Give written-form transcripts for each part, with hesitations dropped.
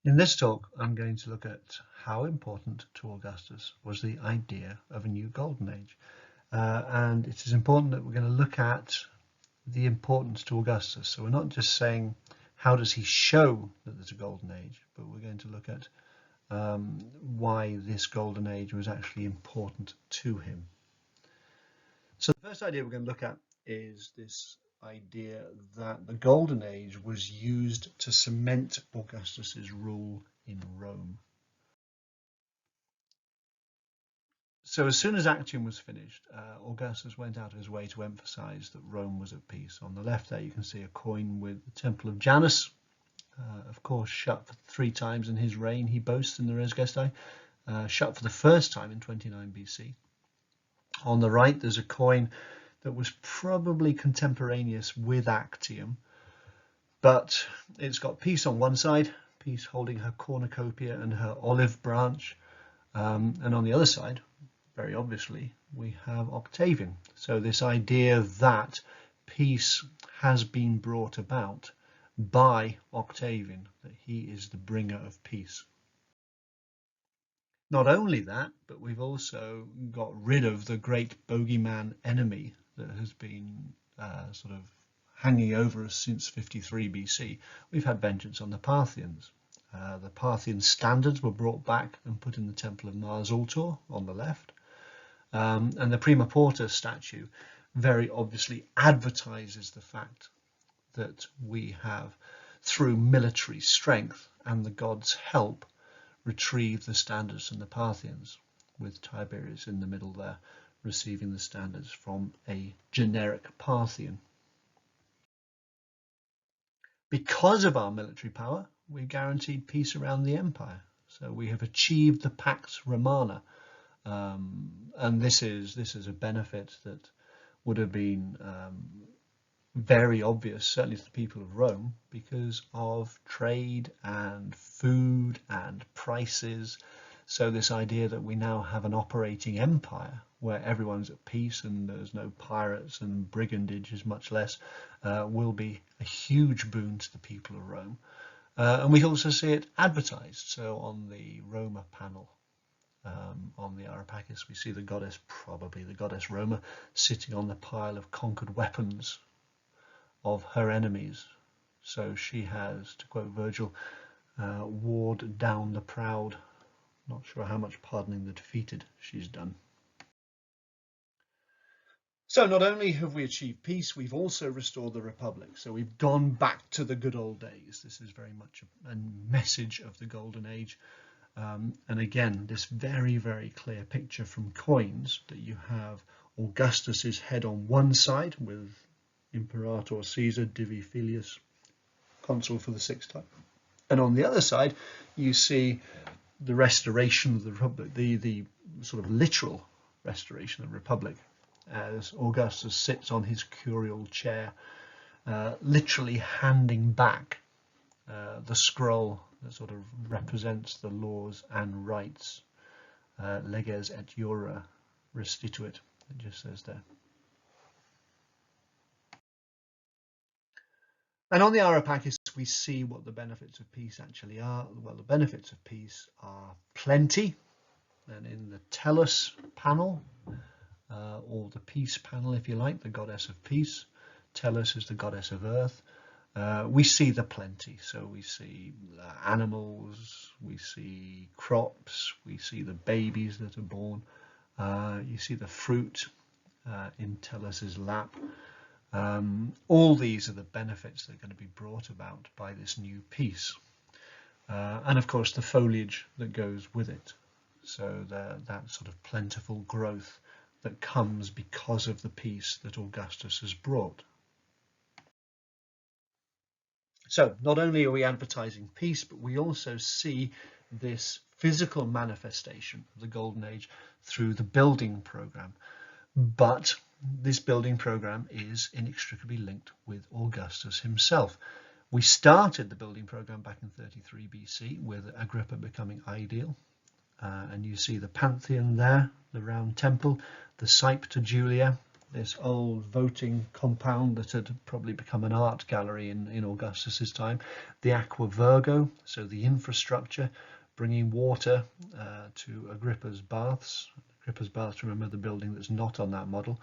In this talk, I'm going to look at how important to Augustus was the idea of a new golden age. And it is important that we're going to look at the importance to Augustus. So we're not just saying, how does he show that there's a golden age, but we're going to look at why this golden age was actually important to him. So the first idea we're going to look at is this idea that the golden age was used to cement Augustus's rule in Rome. So as soon as Actium was finished, Augustus went out of his way to emphasize that Rome was at peace. On the left there you can see a coin with the Temple of Janus, of course shut for 3 times in his reign, he boasts in the Res Gestae, shut for the first time in 29 BC. On the right there's a coin that was probably contemporaneous with Actium, but it's got peace on one side, peace holding her cornucopia and her olive branch, and on the other side, very obviously, we have Octavian. So this idea that peace has been brought about by Octavian, that he is the bringer of peace. Not only that, but we've also got rid of the great bogeyman enemy that has been sort of hanging over us since 53 BC. We've had vengeance on the Parthians. The Parthian standards were brought back and put in the Temple of Mars Ultor on the left. And the Prima Porta statue very obviously advertises the fact that we have, through military strength and the gods' help, retrieved the standards from the Parthians, with Tiberius in the middle there, receiving the standards from a generic Parthian. Because of our military power, we've guaranteed peace around the empire. So we have achieved the Pax Romana. And this is a benefit that would have been very obvious, certainly to the people of Rome, because of trade and food and prices. So this idea that we now have an operating empire where everyone's at peace and there's no pirates and brigandage is much less, will be a huge boon to the people of Rome. And we also see it advertised. So on the Roma panel, on the Areopagite, we see the goddess, probably the goddess Roma, sitting on the pile of conquered weapons of her enemies. So she has, to quote Virgil, warred down the proud. Not sure how much pardoning the defeated she's done. So not only have we achieved peace, we've also restored the Republic. So we've gone back to the good old days. This is very much a message of the Golden Age. And again, this very, very clear picture from coins that you have Augustus's head on one side with Imperator Caesar Divi Filius, consul for the 6th time. And on the other side, you see the restoration of the Republic, the sort of literal restoration of the Republic, as Augustus sits on his curial chair, literally handing back the scroll that sort of represents the laws and rights, leges et iura restituit, it just says there. And on the Areopagus we see what the benefits of peace actually are. Well, the benefits of peace are plenty, and in the Tellus panel, or the peace panel if you like, the goddess of peace, Tellus is the goddess of earth. We see the plenty, so we see animals, we see crops, we see the babies that are born, you see the fruit in Tellus's lap. All these are the benefits that are going to be brought about by this new peace. And of course the foliage that goes with it, so that sort of plentiful growth that comes because of the peace that Augustus has brought. So not only are we advertising peace, but we also see this physical manifestation of the Golden Age through the building program. But this building program is inextricably linked with Augustus himself. We started the building program back in 33 BC with Agrippa becoming ideal. And you see the Pantheon there, the round temple, the Cypta Julia, this old voting compound that had probably become an art gallery in Augustus's time, the Aqua Virgo, so the infrastructure, bringing water to Agrippa's baths. Agrippa's baths, remember, the building that's not on that model.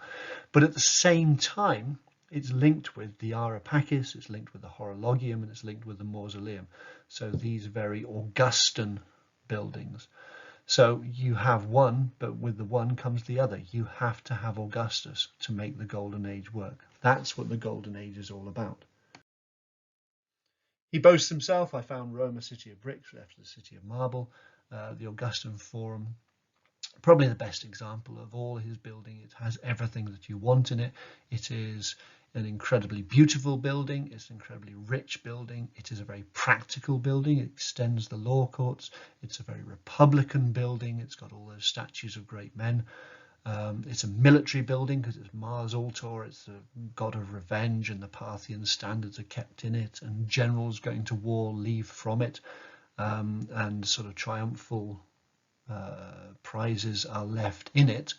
But at the same time, it's linked with the Ara Pacis, it's linked with the Horologium, and it's linked with the Mausoleum. So these very Augustan buildings. So you have one, but with the one comes the other. You have to have Augustus to make the Golden Age work. That's what the Golden Age is all about. He boasts himself, I found Rome a city of bricks, left a city of marble. The Augustan Forum, probably the best example of all his building. It has everything that you want in it. It is an incredibly beautiful building. It's an incredibly rich building. It is a very practical building. It extends the law courts. It's a very republican building. It's got all those statues of great men. It's a military building because it's Mars Ultor. It's the god of revenge, and the Parthian standards are kept in it, and generals going to war leave from it, and sort of triumphal prizes are left in it.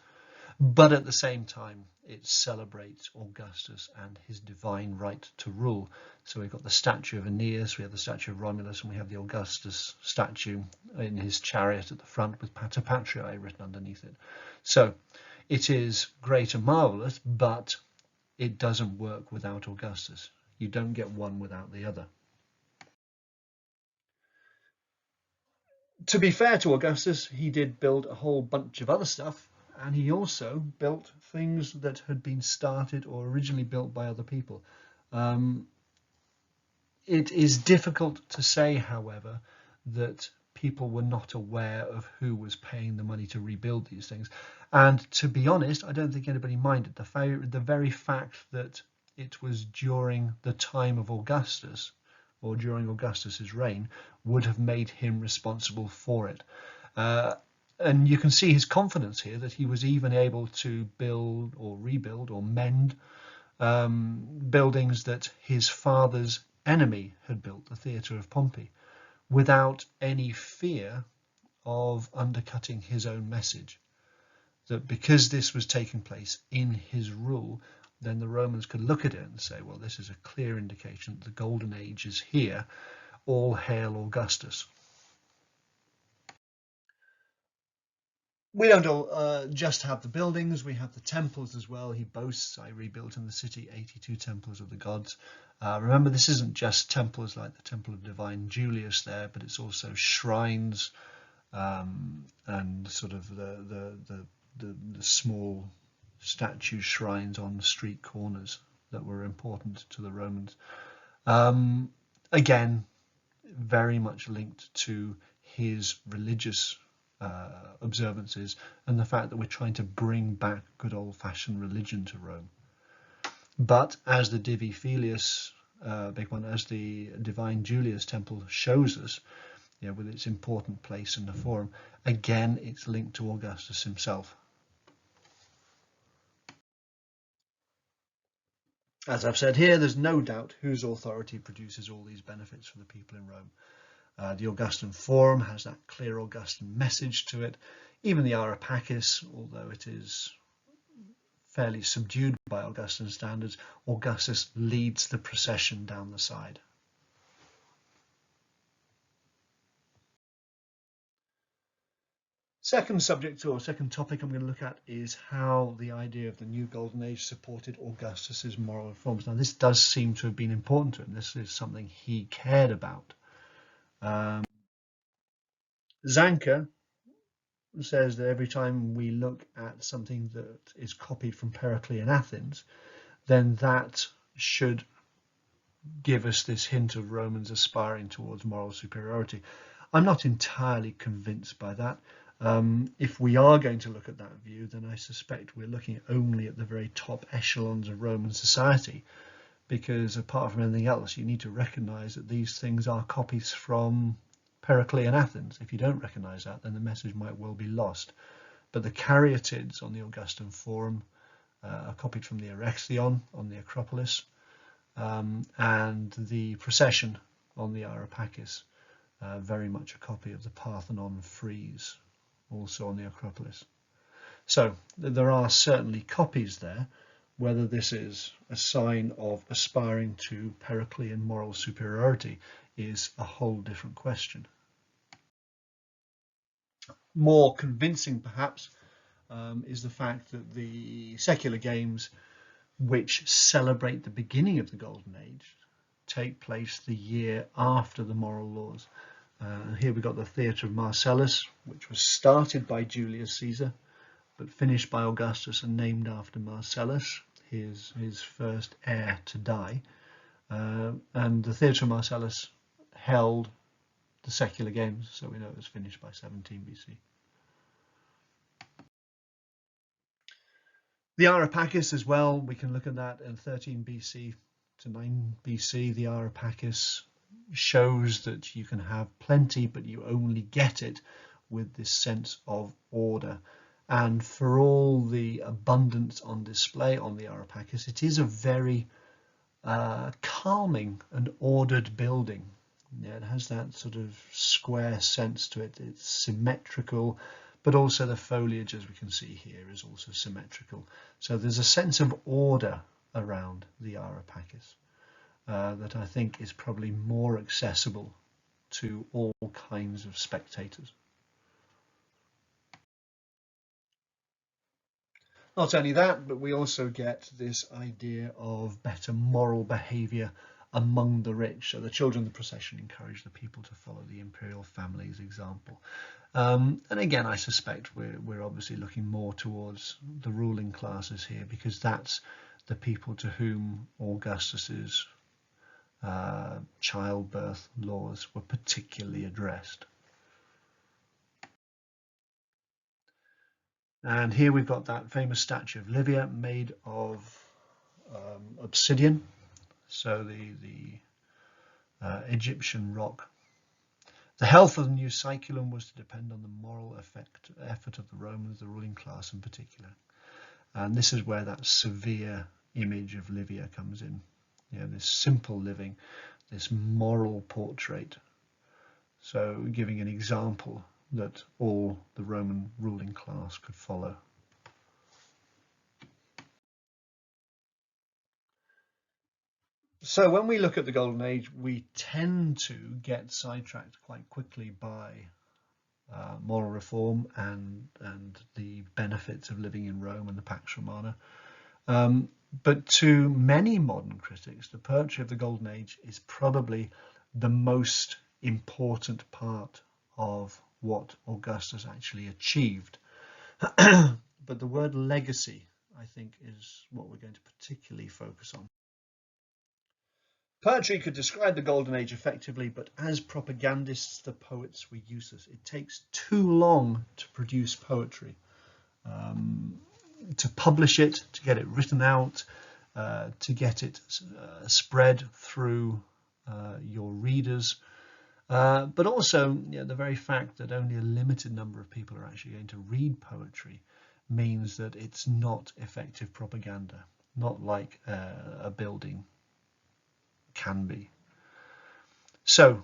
But at the same time, it celebrates Augustus and his divine right to rule. So we've got the statue of Aeneas, we have the statue of Romulus, and we have the Augustus statue in his chariot at the front with Pater Patriae written underneath it. So it is great and marvellous, but it doesn't work without Augustus. You don't get one without the other. To be fair to Augustus, he did build a whole bunch of other stuff, and he also built things that had been started or originally built by other people. It is difficult to say, however, that people were not aware of who was paying the money to rebuild these things. And to be honest, I don't think anybody minded. The very fact that it was during the time of Augustus, or during Augustus's reign, would have made him responsible for it. And you can see his confidence here, that he was even able to build or rebuild or mend buildings that his father's enemy had built, the Theatre of Pompey, without any fear of undercutting his own message. That because this was taking place in his rule, then the Romans could look at it and say, well, this is a clear indication that the Golden Age is here. All hail Augustus. We don't all just have the buildings, we have the temples as well. He boasts, I rebuilt in the city 82 temples of the gods. Remember, this isn't just temples like the Temple of Divine Julius there, but it's also shrines and sort of the small statue shrines on street corners that were important to the Romans. Again, very much linked to his religious observances and the fact that we're trying to bring back good old-fashioned religion to Rome. But as the Divi Filius, big one, as the Divine Julius temple shows us, with its important place in the Forum, again it's linked to Augustus himself. As I've said here, there's no doubt whose authority produces all these benefits for the people in Rome. The Augustan Forum has that clear Augustan message to it. Even the Ara Pacis, although it is fairly subdued by Augustan standards, Augustus leads the procession down the side. Second subject or second topic I'm going to look at is how the idea of the new Golden Age supported Augustus's moral reforms. Now, this does seem to have been important to him. This is something he cared about. Zanca says that every time we look at something that is copied from Periclean Athens, then that should give us this hint of Romans aspiring towards moral superiority. I'm not entirely convinced by that. If we are going to look at that view, then I suspect we're looking only at the very top echelons of Roman society, because apart from anything else, you need to recognize that these things are copies from Periclean Athens. If you don't recognize that, then the message might well be lost. But the caryatids on the Augustan Forum are copied from the Erechtheion on the Acropolis, and the procession on the Ara Pacis, very much a copy of the Parthenon frieze, also on the Acropolis. So there are certainly copies there, Whether this is a sign of aspiring to Periclean moral superiority is a whole different question. More convincing, perhaps, is the fact that the secular games, which celebrate the beginning of the Golden Age, take place the year after the moral laws. Here we've got the Theatre of Marcellus, which was started by Julius Caesar, but finished by Augustus and named after Marcellus, his first heir to die. And the Theatre of Marcellus held the secular games, so we know it was finished by 17 BC. The Areopagus as well, we can look at that in 13 BC to 9 BC. The Areopagus shows that you can have plenty, but you only get it with this sense of order. And for all the abundance on display on the Areopagus, it is a very calming and ordered building. Yeah, it has that sort of square sense to it. It's symmetrical, but also the foliage, as we can see here, is also symmetrical. So there's a sense of order around the Areopagus that I think is probably more accessible to all kinds of spectators. Not only that, but we also get this idea of better moral behaviour among the rich. So the children of the procession encourage the people to follow the imperial family's example. And again, I suspect we're obviously looking more towards the ruling classes here, because that's the people to whom Augustus's childbirth laws were particularly addressed. And here we've got that famous statue of Livia made of obsidian, so the Egyptian rock. The health of the new Siculum was to depend on the moral effort of the Romans, the ruling class in particular. And this is where that severe image of Livia comes in. You know, this simple living, this moral portrait. So giving an example that all the Roman ruling class could follow. So when we look at the Golden Age, we tend to get sidetracked quite quickly by moral reform and the benefits of living in Rome and the Pax Romana. But to many modern critics, the poetry of the Golden Age is probably the most important part of what Augustus actually achieved. But the word legacy, I think, is what we're going to particularly focus on. Poetry could describe the Golden Age effectively, but as propagandists, the poets were useless. It takes too long to produce poetry, to publish it, to get it written out, to get it spread through your readers. But also, the very fact that only a limited number of people are actually going to read poetry means that it's not effective propaganda, not like a building can be. So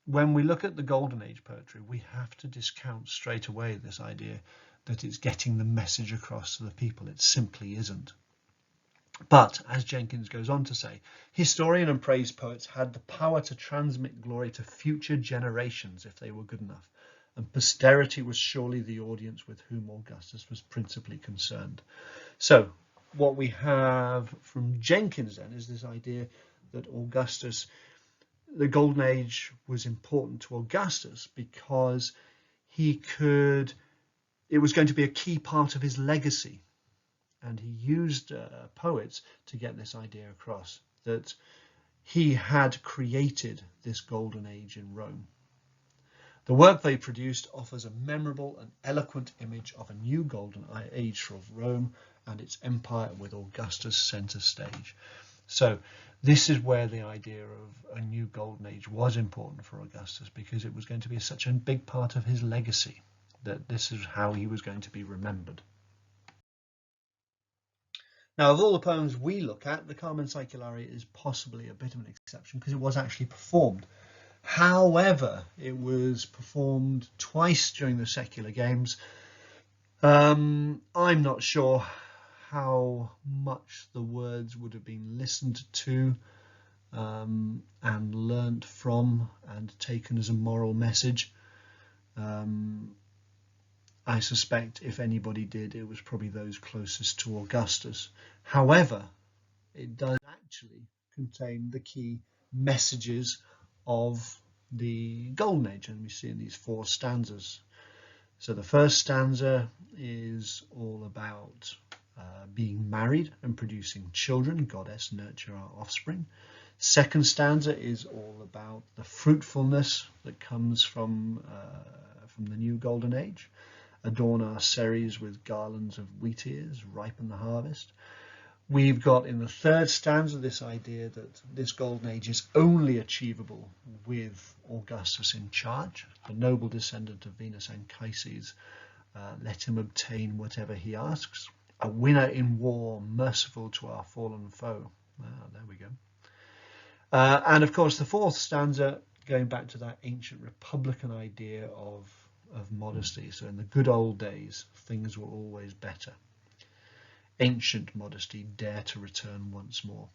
when we look at the Golden Age poetry, we have to discount straight away this idea that it's getting the message across to the people. It simply isn't. But, as Jenkins goes on to say, historian and praise poets had the power to transmit glory to future generations if they were good enough, and posterity was surely the audience with whom Augustus was principally concerned. So, what we have from Jenkins then is this idea that Augustus, the Golden Age was important to Augustus because it was going to be a key part of his legacy. And he used poets to get this idea across, that he had created this Golden Age in Rome. The work they produced offers a memorable and eloquent image of a new Golden Age for Rome and its empire, with Augustus centre stage. So this is where the idea of a new Golden Age was important for Augustus, because it was going to be such a big part of his legacy, that this is how he was going to be remembered. Now, of all the poems we look at, the Carmen Saeculare is possibly a bit of an exception because it was actually performed. However, it was performed twice during the secular games. I'm not sure how much the words would have been listened to and learnt from and taken as a moral message. I suspect if anybody did, it was probably those closest to Augustus. However, it does actually contain the key messages of the Golden Age, and we see in these 4 stanzas. So the first stanza is all about being married and producing children. Goddess, nurture our offspring. Second stanza is all about the fruitfulness that comes from the new Golden Age. Adorn our ceres with garlands of wheat ears, ripen the harvest. We've got in the third stanza this idea that this Golden Age is only achievable with Augustus in charge, the noble descendant of Venus Anchises. Let him obtain whatever he asks. A winner in war, merciful to our fallen foe. There we go. And of course, the fourth stanza, going back to that ancient republican idea of modesty. So in the good old days, things were always better. Ancient modesty, dare to return once more.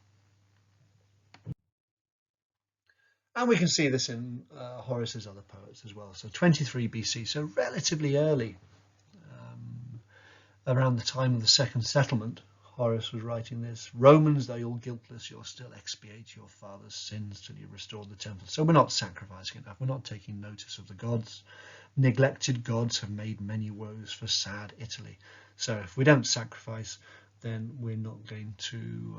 And we can see this in Horace's other poets as well. So 23 BC, so relatively early, around the time of the second settlement, Horace was writing this. Romans, though you're guiltless, you'll still expiate your father's sins till you restore the temple. So we're not sacrificing enough. We're not taking notice of the gods. Neglected gods have made many woes for sad Italy. So if we don't sacrifice, then we're not going to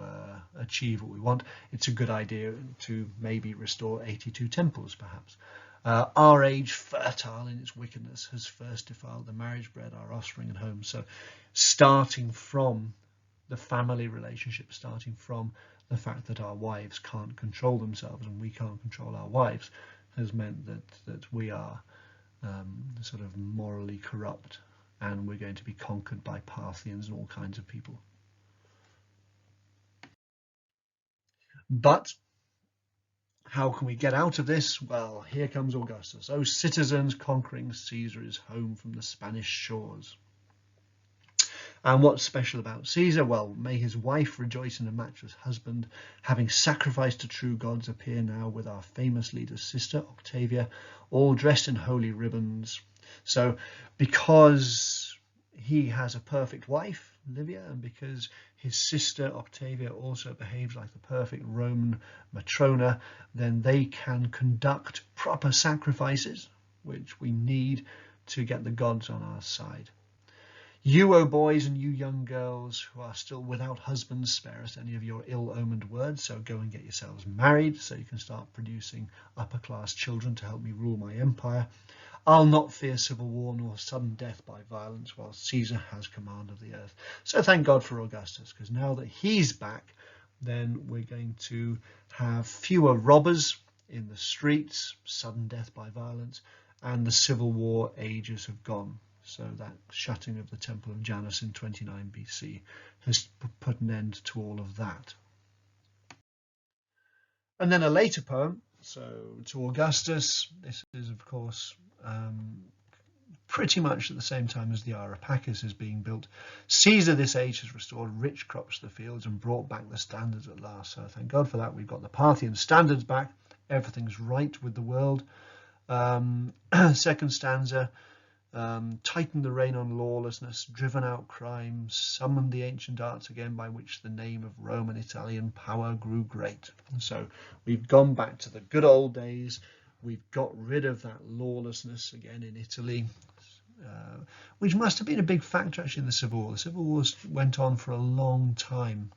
achieve what we want. It's a good idea to maybe restore 82 temples, perhaps. Our age, fertile in its wickedness, has first defiled the marriage bed, our offspring and home. So starting from the family relationship, starting from the fact that our wives can't control themselves and we can't control our wives, has meant that we are sort of morally corrupt, and we're going to be conquered by Parthians and all kinds of people. But how can we get out of this? Well, here comes Augustus. O citizens, conquering Caesar is home from the Spanish shores. And what's special about Caesar? Well, may his wife rejoice in a matchless husband. Having sacrificed to true gods, appear now with our famous leader's sister, Octavia, all dressed in holy ribbons. So because he has a perfect wife, Livia, and because his sister Octavia also behaves like the perfect Roman Matrona, then they can conduct proper sacrifices, which we need to get the gods on our side. You, O boys, and you young girls who are still without husbands, spare us any of your ill-omened words. So go and get yourselves married so you can start producing upper-class children to help me rule my empire. I'll not fear civil war nor sudden death by violence while Caesar has command of the earth. So thank God for Augustus, because now that he's back, then we're going to have fewer robbers in the streets, sudden death by violence, and the civil war ages have gone. So that shutting of the Temple of Janus in 29 BC has put an end to all of that. And then a later poem, so to Augustus. This is, of course, pretty much at the same time as the Areopagus is being built. Caesar this age has restored rich crops to the fields and brought back the standards at last. So thank God for that. We've got the Parthian standards back. Everything's right with the world. Second stanza. Tightened the rein on lawlessness, driven out crime, summoned the ancient arts again by which the name of Roman Italian power grew great. So we've gone back to the good old days. We've got rid of that lawlessness again in Italy, which must have been a big factor actually in the Civil War. The Civil War went on for a long time,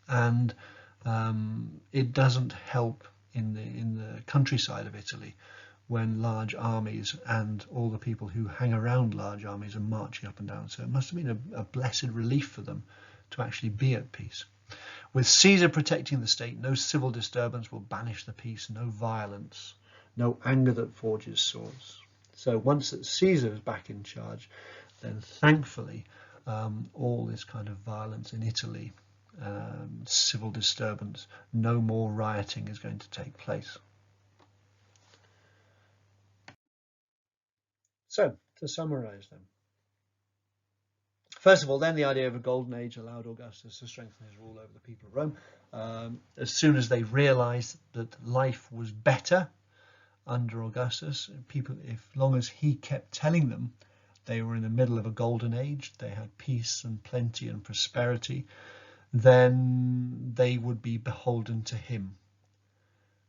and it doesn't help in the countryside of Italy when large armies and all the people who hang around large armies are marching up and down. So it must have been a blessed relief for them to actually be at peace. With Caesar protecting the state, no civil disturbance will banish the peace, no violence, no anger that forges swords. So once that Caesar is back in charge, then thankfully all this kind of violence in Italy, civil disturbance, no more rioting is going to take place. So, to summarize them, First of all, then the idea of a golden age allowed Augustus to strengthen his rule over the people of Rome. As soon as they realized that life was better under Augustus, people, if long as he kept telling them they were in the middle of a golden age, they had peace and plenty and prosperity, then they would be beholden to him.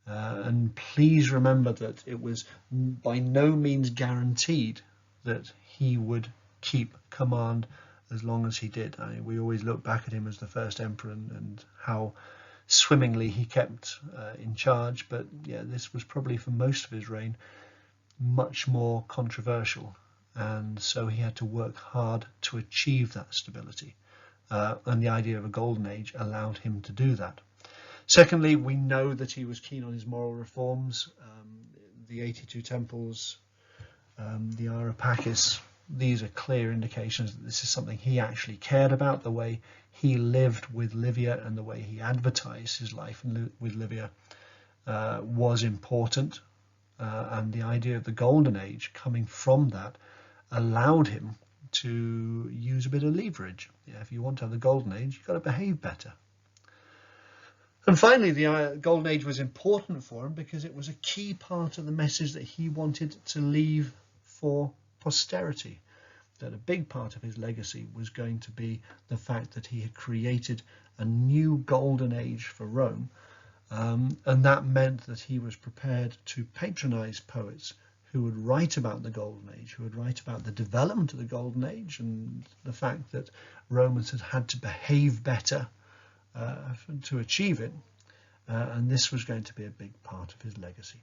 And please remember that it was by no means guaranteed that he would keep command as long as he did. I mean, we always look back at him as the first emperor and how swimmingly he kept in charge, but yeah, this was probably for most of his reign much more controversial, and so he had to work hard to achieve that stability, and the idea of a golden age allowed him to do that. Secondly, we know that he was keen on his moral reforms. The 82 temples, the Areopagus, these are clear indications that this is something he actually cared about. The way he lived with Livia and the way he advertised his life with Livia was important. And the idea of the golden age coming from that allowed him to use a bit of leverage. Yeah, if you want to have the golden age, you've got to behave better. And finally, the golden age was important for him because it was a key part of the message that he wanted to leave for posterity. That a big part of his legacy was going to be the fact that he had created a new golden age for Rome, and that meant that he was prepared to patronize poets who would write about the golden age, who would write about the development of the golden age and the fact that Romans had to behave better to achieve it, and this was going to be a big part of his legacy.